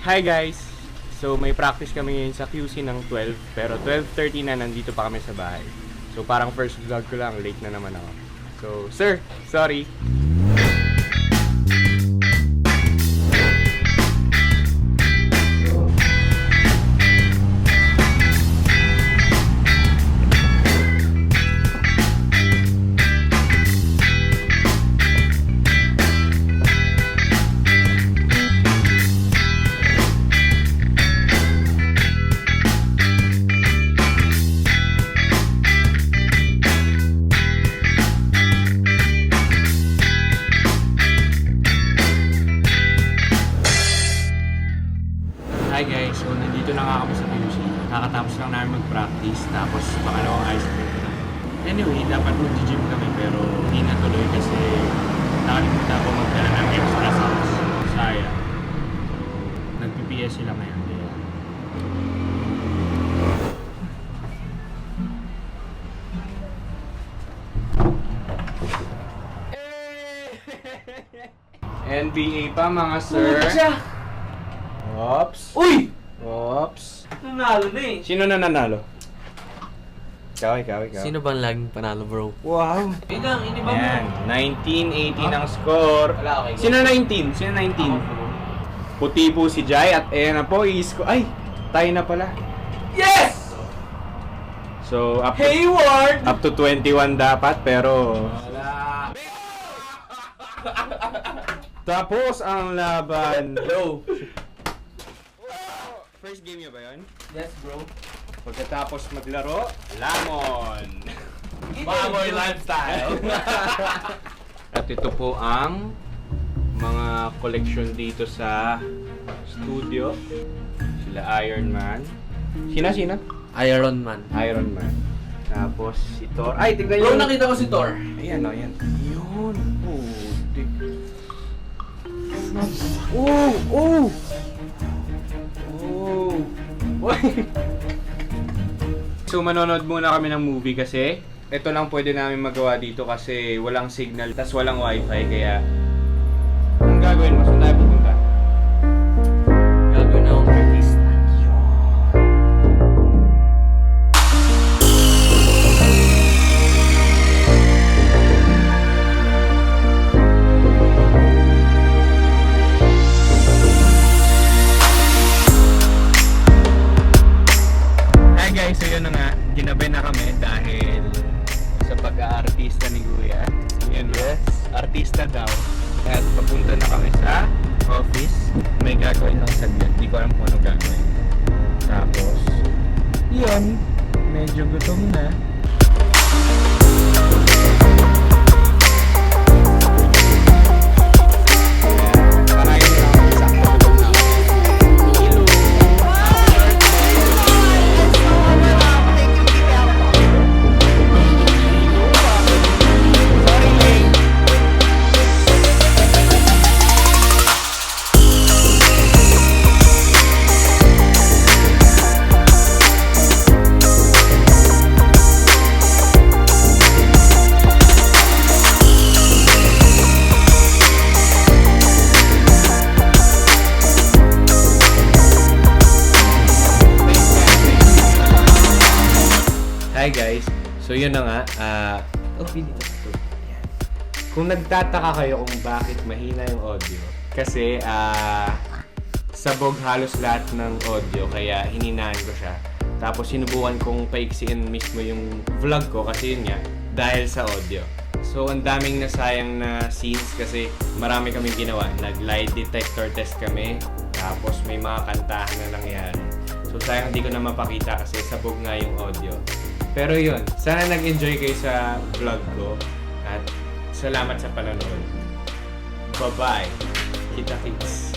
Hi guys! So may practice kami ngayon sa QC ng 12 pero 12:30 na nandito pa kami sa bahay. So parang first vlog ko lang, late na naman ako. So sir, sorry! Hi guys, so nandito na nga kami sa QC. Nakatapos lang namin mag-practice, tapos pangalawang ice cream na. Anyway, dapat mag-gym kami pero hindi natuloy kasi nakalimutan ko magdala ng extra sauce. Sayang. Nag-PPS sila ngayon. Kaya. NBA pa mga sir. Ops. Uy! Ops. Nanalo na eh. Sino na nanalo? Ikaw. Sino bang laging panalo, bro? Wow. Ikaw, hindi ba Yan. 19-18 ang score. Wala, okay. Sino 19? Sino 19? Puti po si Jai at ayan na po. Ay! Tayo na pala. Yes! So, Hayward! up to 21 dapat pero... Wala. Tapos ang laban. Yo! First game niyo ba yun? Yes, bro. Pagkatapos maglaro, lamon! Baboy lifestyle! At ito po ang mga collection dito sa studio. Sila Iron Man. Sina? Iron Man. Iron Man. Tapos si Thor. Ay, tignan Bro, nyo. nakita ko si Thor. Ayan o, ayan. Yun. Oh. So manonood muna kami ng movie kasi ito lang pwede namin magawa dito kasi walang signal tas walang wifi kaya ang gagawin mo? Saan tayo pupunta? Gagawin na akong artista. Hi guys, so yun na nga, ginabay na kami dahil sa pag-aartista ni Kuya. Yun, yes. Artista daw. At papunta na kami sa office. May gagawin lang saglit. Di ko alam kung anong gagawin. Tapos, yun. Medyo gutom na. Parayin na lang. Sakto gutom na ako. Hello. Hi guys, so yun na nga, kung nagtataka kayo kung bakit mahina yung audio, kasi sabog halos lahat ng audio kaya hininaan ko siya. Tapos sinubukan kong paiksiin mismo yung vlog ko kasi yun nga, dahil sa audio. So ang daming nasayang na scenes kasi marami kaming ginawa. Nag-lie detector test kami, tapos may mga kantahan na nangyari. So sayang hindi ko na mapakita kasi sabog nga yung audio. Pero yun, sana nag-enjoy kayo sa vlog ko at salamat sa panonood. Bye-bye! Kita-kits!